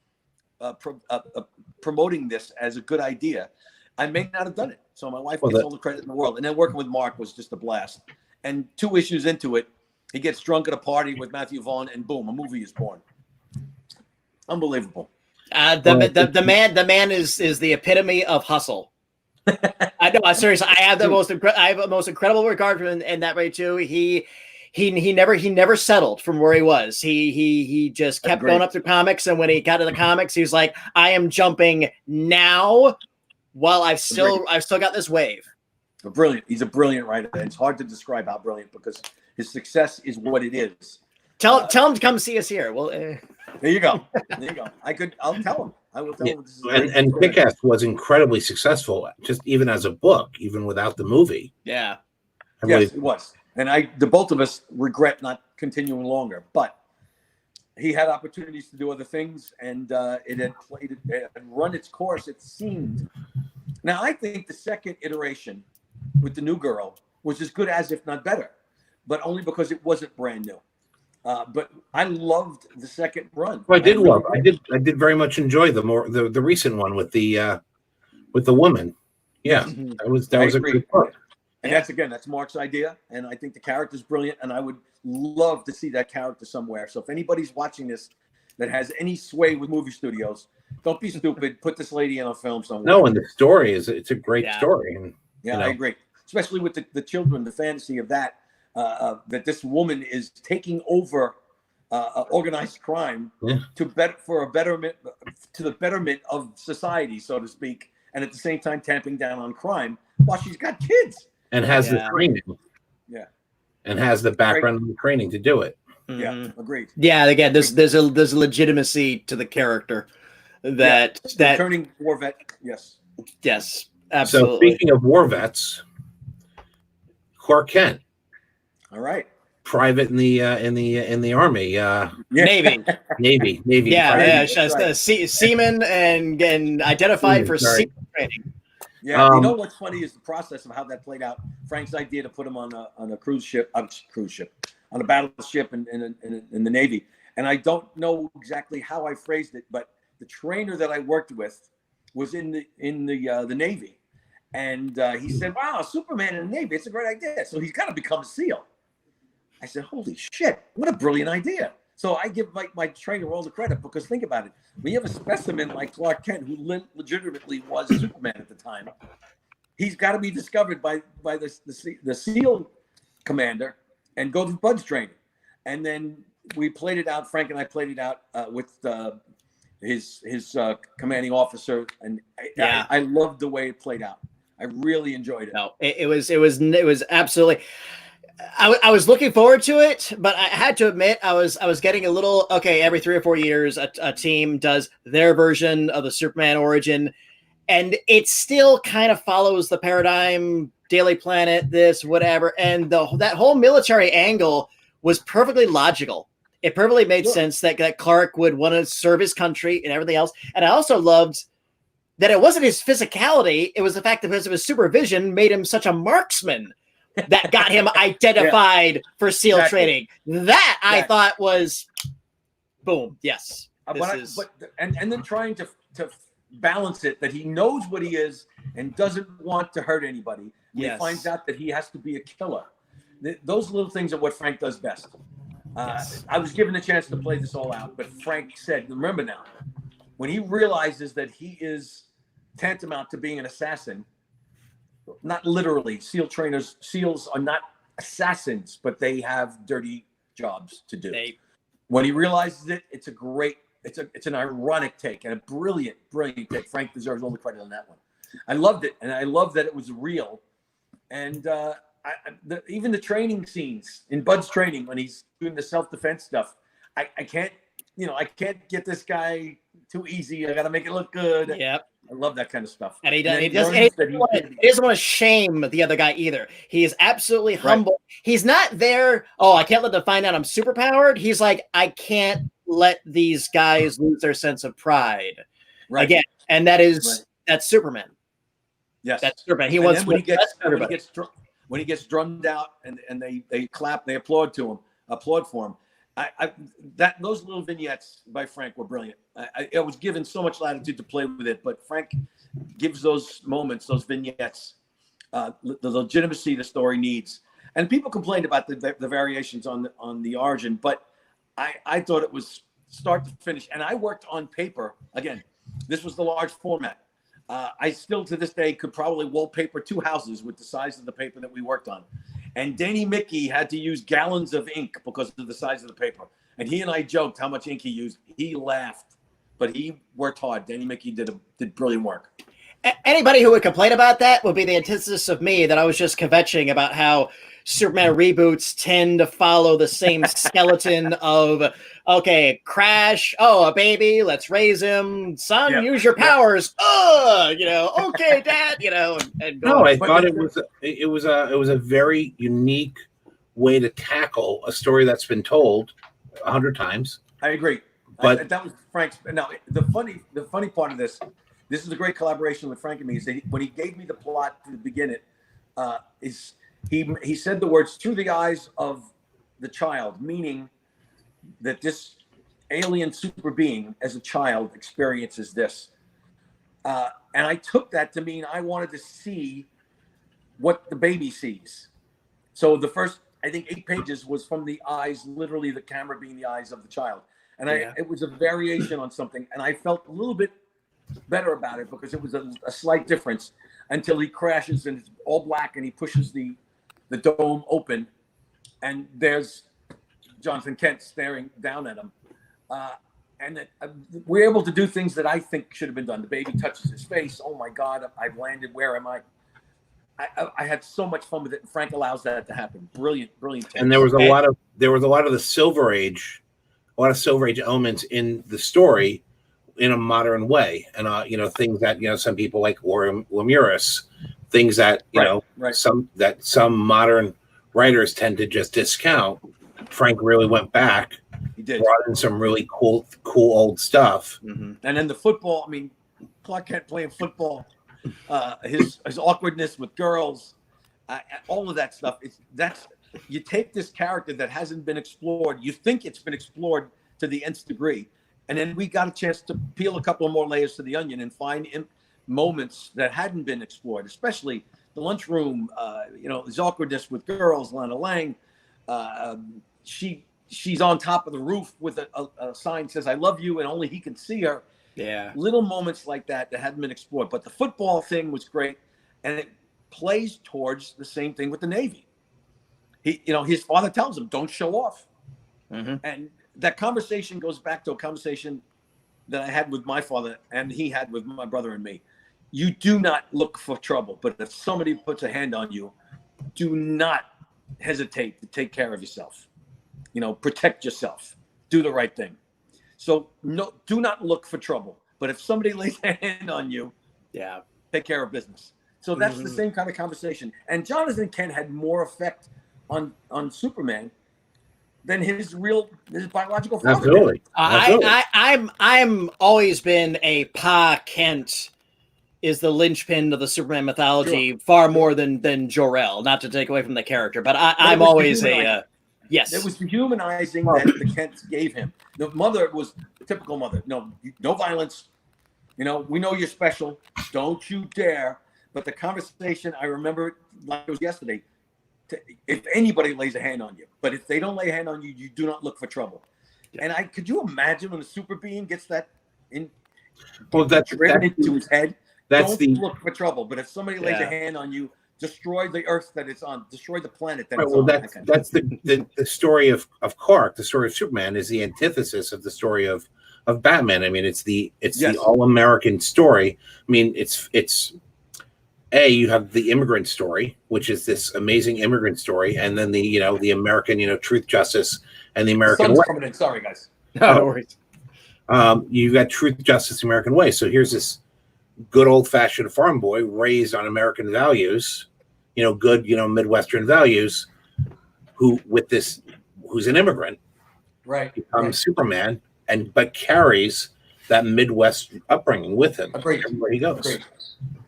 promoting this as a good idea, I may not have done it. So my wife gets all the credit in the world. And then working with Mark was just a blast. And 2 issues into it, he gets drunk at a party with Matthew Vaughn, and boom, a movie is born. Unbelievable. The man is the epitome of hustle. I know. Seriously, I have the most incredible regard for him in that way too. He never settled from where he was. He just kept going up through comics, and when he got to the comics, he was like, "I am jumping now, while I've still got this wave." Brilliant. He's a brilliant writer. It's hard to describe how brilliant because his success is what it is. Tell him to come see us here. Well, there you go. I'll tell him. I will tell him. And Kick-Ass was incredibly successful, just even as a book, even without the movie. Yeah. Yes, it was. And the both of us regret not continuing longer, but he had opportunities to do other things, and it had run its course, it seemed. Now, I think the second iteration with the new girl was as good as, if not better, but only because it wasn't brand new. But I loved the second run. Well, I did very much enjoy the recent one with the woman. Yeah, that was a good book. And that's Mark's idea, and I think the character's brilliant, and I would love to see that character somewhere. So if anybody's watching this that has any sway with movie studios, don't be stupid. Put this lady in a film somewhere. No, and the story it's a great story. And, I agree. Especially with the children, the fantasy of that this woman is taking over organized crime to the betterment of society, so to speak, and at the same time tamping down on crime while she's got kids. And has the training. Yeah. And has the background and the training to do it. Mm-hmm. Yeah, agreed. Yeah, again, there's a legitimacy to the character that turning war vet. Yes. Yes, So absolutely. speaking of war vets, Clark Kent, All right. private in the army, Navy. Navy, Yeah, private. yeah. That's Just right. seaman and identified for Sorry. seaman training. Yeah, you know what's funny is the process of how that played out. Frank's idea to put him on a cruise ship, on a battleship in the Navy. And I don't know exactly how I phrased it, but the trainer that I worked with was in the Navy, and he said, "Wow, Superman in the Navy, it's a great idea. So he's got to become a SEAL." I said, "Holy shit, what a brilliant idea!" So I give my trainer all the credit, because think about it. When you have a specimen like Clark Kent, who legitimately was Superman at the time, he's got to be discovered by the SEAL commander and go to Bud's training. And then we played it out. Frank and I played it out with his commanding officer, and I loved the way it played out. I really enjoyed it. No, it was absolutely. I was looking forward to it, but I had to admit I was getting a little okay. Every 3 or 4 years, a team does their version of the Superman origin, and it still kind of follows the paradigm, Daily Planet, this, whatever, and that whole military angle was perfectly logical. It perfectly made sense that Clark would want to serve his country and everything else. And I also loved that it wasn't his physicality; it was the fact that because of his supervision made him such a marksman that got him identified for SEAL training. That I thought was boom. Yes. And then trying to balance it, that he knows what he is and doesn't want to hurt anybody. He finds out that he has to be a killer. Those little things are what Frank does best. I was given a chance to play this all out, but Frank said, remember now, when he realizes that he is tantamount to being an assassin, not literally, SEALs are not assassins, but they have dirty jobs to do. When he realizes it, it's an ironic take and a brilliant take. Frank deserves all the credit on that one. I loved it, and I love that it was real. And even the training scenes in Bud's training when he's doing the self-defense stuff, I can't get this guy too easy. I got to make it look good. Yep. I love that kind of stuff. And he doesn't want to shame the other guy either. He is absolutely humble. Right. He's not there. Oh, I can't let them find out I'm superpowered. He's like, I can't let these guys lose their sense of pride. Right. Again, and that's Superman. Yes, that's Superman. He wants when he gets drummed out and they clap, they applaud for him. Those little vignettes by Frank were brilliant. I was given so much latitude to play with it, but Frank gives those moments, those vignettes, the legitimacy the story needs. And people complained about the variations on the origin, but I thought it was start to finish. And I worked on paper. Again, this was the large format. I still to this day could probably wallpaper 2 houses with the size of the paper that we worked on. And Danny Mickey had to use gallons of ink because of the size of the paper. And he and I joked how much ink he used. He laughed, but he worked hard. Danny Mickey did brilliant work. Anybody who would complain about that would be the antithesis of me, that I was just kvetching about how Superman reboots tend to follow the same skeleton of, okay, crash, a baby, let's raise him, son, use your powers, okay, dad, and no, I thought it was a very unique way to tackle a story that's been told 100 times. I agree, but that was Frank's. Now, the funny part of this is a great collaboration with Frank and me. Is that when he gave me the plot to begin it, he said the words through the eyes of the child, meaning that this alien super being as a child experiences this. And I took that to mean I wanted to see what the baby sees. So the first, I think, 8 pages was from the eyes, literally the camera being the eyes of the child. And it was a variation on something. And I felt a little bit better about it because it was a slight difference until he crashes and it's all black and he pushes the dome open and there's Jonathan Kent staring down at him. And we're able to do things that I think should have been done. The baby touches his face. Oh my God, I've landed. Where am I? I had so much fun with it. And Frank allows that to happen. Brilliant. And there was a lot of the Silver Age, elements in the story in a modern way, and things that some people like Lemuris, things that some modern writers tend to just discount. Frank really went back. He did. Brought in some really cool old stuff. Mm-hmm. And then the football. I mean, Clark Kent playing football, his awkwardness with girls, all of that stuff. You take this character that hasn't been explored. You think it's been explored to the nth degree, and then we got a chance to peel a couple more layers to the onion and find moments that hadn't been explored, especially the lunchroom. His awkwardness with girls. Lana Lang. She's on top of the roof with a sign that says "I love you," and only he can see her. Yeah, little moments like that hadn't been explored. But the football thing was great, and it plays towards the same thing with the Navy. His father tells him, "Don't show off," and that conversation goes back to a conversation that I had with my father and he had with my brother and me. You do not look for trouble, but if somebody puts a hand on you, do not hesitate to take care of yourself. Protect yourself. Do the right thing. So no, do not look for trouble. But if somebody lays a hand on you, take care of business. So that's the same kind of conversation. And Jonathan Kent had more effect on Superman than his biological father. Absolutely. I'm always been a Pa Kent is the linchpin of the Superman mythology far more than Jor-El. Not to take away from the character, but I'm always yes. It was the humanizing that the Kents gave him. The mother was the typical mother. No violence. We know you're special. Don't you dare. But the conversation, I remember like it was yesterday. If anybody lays a hand on you, but if they don't lay a hand on you, you do not look for trouble. Yeah. And could you imagine when a super being gets that driven into his head? Don't look for trouble. But if somebody lays a hand on you, destroy the earth that it's on, destroy the planet that it's on. That's the story of Clark. The story of Superman is the antithesis of the story of Batman. I mean, it's the all-American story. I mean, it's you have the immigrant story, which is this amazing immigrant story, and then the American truth, justice, and the American way. Coming in. Sorry, guys. No worries. You got truth, justice, American way. So here's this good old-fashioned farm boy raised on American values, good Midwestern values, who's an immigrant, right? Becomes Superman, but carries that Midwest upbringing with him everywhere he goes. Agreed.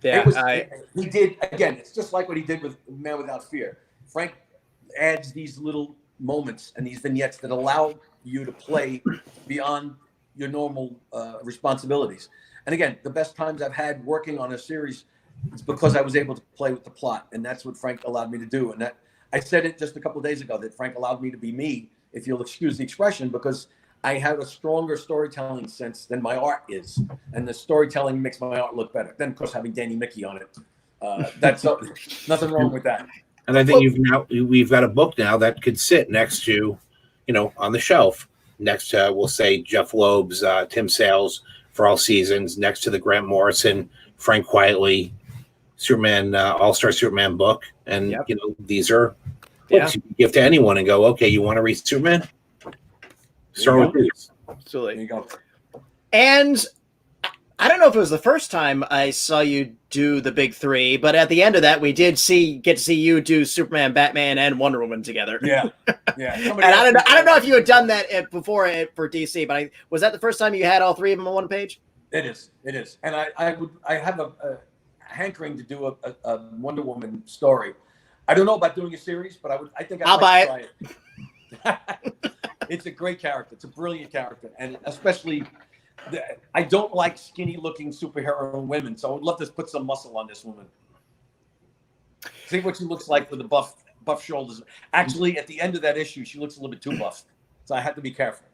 Yeah, he did again. It's just like what he did with Man Without Fear. Frank adds these little moments and these vignettes that allow you to play beyond your normal responsibilities. And again, the best times I've had working on a series is because I was able to play with the plot, and that's what Frank allowed me to do. And that I said it just a couple of days ago that Frank allowed me to be me, if you'll excuse the expression, because I have a stronger storytelling sense than my art is, and the storytelling makes my art look better. Then, of course, having Danny Mickey on it, that's nothing wrong with that. And I think we've got a book now that could sit next to, on the shelf next to, we'll say, Jeff Loeb's Tim Sale's For All Seasons, next to the Grant Morrison Frank Quietly Superman All-Star Superman book, and these are books you can give to anyone and go, okay, you want to read Superman? Start with these. Absolutely. There you go. And I don't know if it was the first time I saw you do the big three, but at the end of that, we did get to see you do Superman, Batman, and Wonder Woman together. Yeah. And I don't know if you had done that before for DC, but was that the first time you had all three of them on one page? It is. And I have a hankering to do a Wonder Woman story. I don't know about doing a series, but I'll buy it. It's a great character. It's a brilliant character, and especially I don't like skinny-looking superhero women, so I would love to put some muscle on this woman. See what she looks like with the buff shoulders. Actually, at the end of that issue, she looks a little bit too buff, so I have to be careful.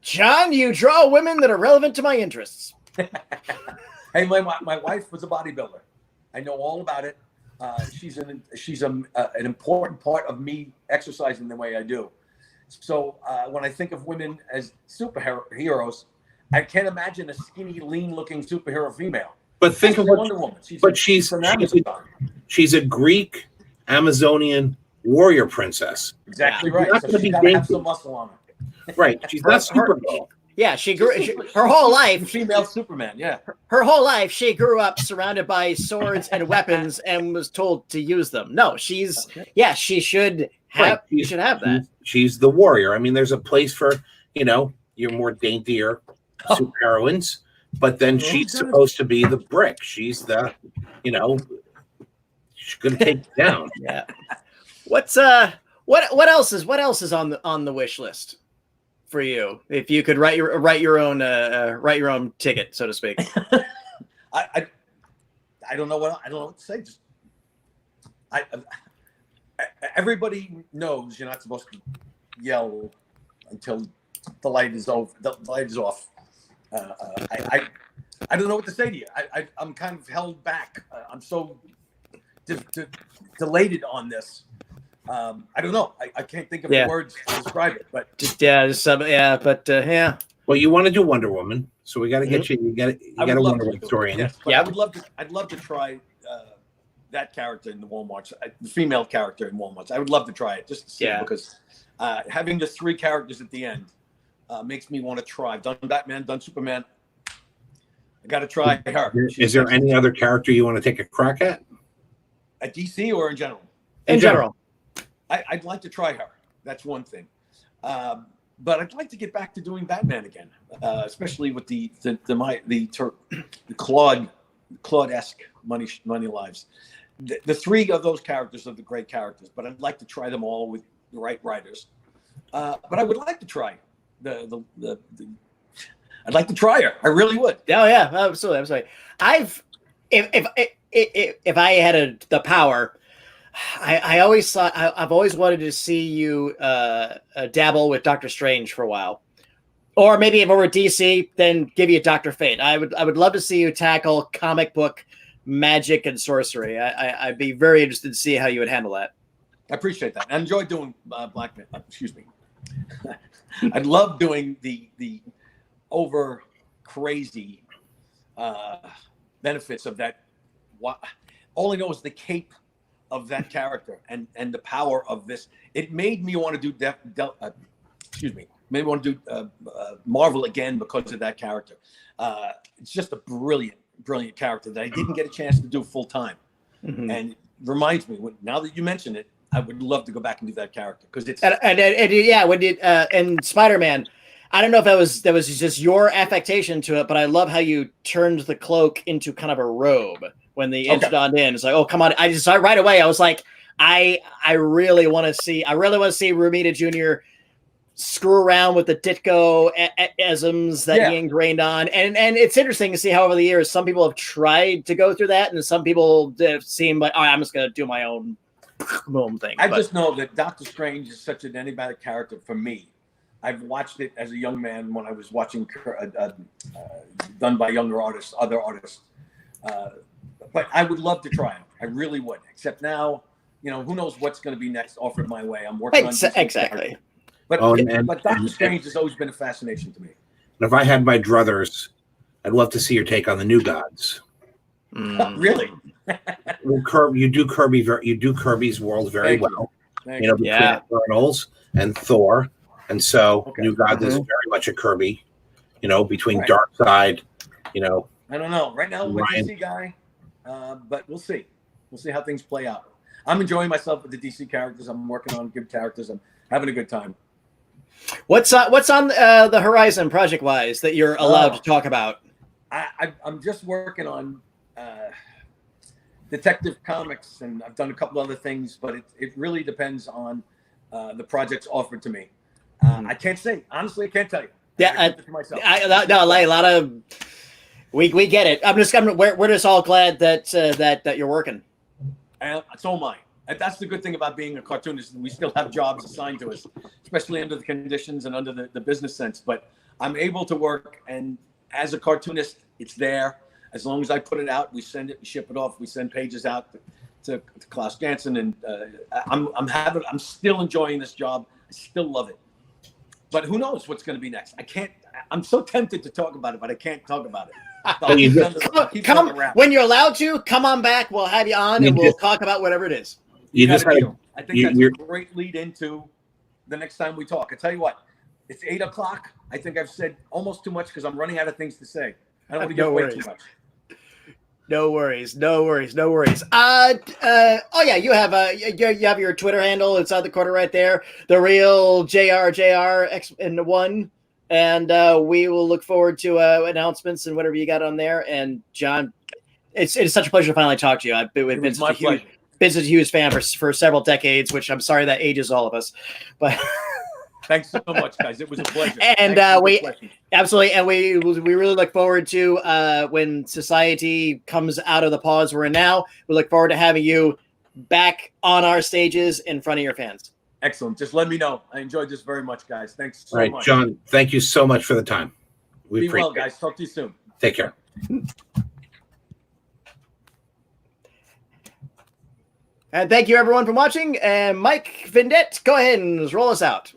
John, you draw women that are relevant to my interests. Hey, my wife was a bodybuilder. I know all about it. She's an important part of me exercising the way I do. So when I think of women as superheroes, I can't imagine a skinny, lean-looking superhero female. But think of Wonder Woman. She's a Greek Amazonian warrior princess. Exactly right. So she's got to have some muscle on her. Right. She's not Supergirl. Yeah, her whole life. Female Superman, yeah. Her whole life, she grew up surrounded by swords and weapons and was told to use them. No, she should have. You should have that. She's the warrior. I mean, there's a place for your more daintier superheroines, but then she's supposed to be the brick. She's the, she's gonna take it down. Yeah. What else is on the wish list for you? If you could write your own ticket, so to speak. I don't know what to say. Just everybody knows you're not supposed to yell until the light is over. The light is off. I don't know what to say to you. I'm kind of held back. I'm so delated on this. I don't know. I can't think of the words to describe it. But yeah. Well, you want to do Wonder Woman, so we got to get you. You got a Wonder Woman story in it. Yeah, I'd love to try that character in the Walmarts, the female character in Walmarts. I would love to try it just to see because having the 3 characters at the end makes me want to try. I've done Batman, done Superman. I got to try her. Is there any other character you want to take a crack at? At DC or in general? In general. I'd like to try her. That's one thing. But I'd like to get back to doing Batman again, especially with the Claude-esque money lives. The 3 of those characters are the great characters, but I'd like to try them all with the right writers. But I would like to try I'd like to try her. I really would. Oh yeah, absolutely. If I had the power, I always thought I've always wanted to see you dabble with Doctor Strange for a while, or maybe if it were DC, then give you Dr. Fate. I would love to see you tackle comic book magic and sorcery. I'd be very interested to see how you would handle that. I appreciate that. I enjoy doing Black Man. Excuse me. I'd love doing the over crazy benefits of that. All I know is the cape of that character and the power of this. It made me want to do made me want to do Marvel again because of that character. It's just a brilliant character that I didn't get a chance to do full time. Mm-hmm. And it reminds me, now that you mention it, I would love to go back and do that character because it's and Spider-Man. I don't know if that was just your affectation to it, but I love how you turned the cloak into kind of a robe when the entered on in. It's like, oh, come on. I right away, I was like, I really want to see Romita Jr. screw around with the Ditko isms that he ingrained on. And it's interesting to see how over the years, some people have tried to go through that. And some people seem like, I'm just going to do my own thing. I just know that Doctor Strange is such an enigmatic character for me. I've watched it as a young man when I was watching done by other artists. But I would love to try it. I really would. Except now, who knows what's going to be next offered my way. I'm working on exactly. But Doctor Strange has always been a fascination to me. And if I had my druthers, I'd love to see your take on the New Gods. Really? Well, you do Kirby's world very well. Between Eternals and Thor. And so New Gods is very much a Kirby, between Darkseid, I don't know. Right now, I'm a DC guy, but we'll see. We'll see how things play out. I'm enjoying myself with the DC characters. I'm working on good characters. I'm having a good time. What's on the horizon project-wise that you're allowed to talk about? I'm just working on Detective Comics, and I've done a couple other things, but it really depends on the projects offered to me. I can't say. Honestly, I can't tell you. Yeah, a lot of we get it. We're just all glad that you're working. And so am I. And that's the good thing about being a cartoonist. We still have jobs assigned to us, especially under the conditions and under the business sense. But I'm able to work, and as a cartoonist, it's there. As long as I put it out, we send it, we ship it off, we send pages out to Klaus Janson, and I'm still enjoying this job. I still love it. But who knows what's going to be next? I'm so tempted to talk about it, but I can't talk about it. Come when you're allowed to. Come on back. We'll have you on, and we'll talk about whatever it is. I think that's a great lead into the next time we talk. I tell you what, It's 8 o'clock. I think I've said almost too much because I'm running out of things to say. I don't want to No give away worries. too much. No worries. Oh yeah, you have you have your Twitter handle inside the corner right there. The real JR X and one, and we will look forward to announcements and whatever you got on there. And John, it's such a pleasure to finally talk to you. I've been such a huge fan for several decades, which I'm sorry that ages all of us, but. Thanks so much, guys. It was a pleasure. And we really look forward to when society comes out of the pause we're in now. We look forward to having you back on our stages in front of your fans. Excellent. Just let me know. I enjoyed this very much, guys. Thanks so much. John, thank you so much for the time. Be well, guys. Talk to you soon. Take care. And thank you everyone for watching. And Mike Vendette, go ahead and roll us out.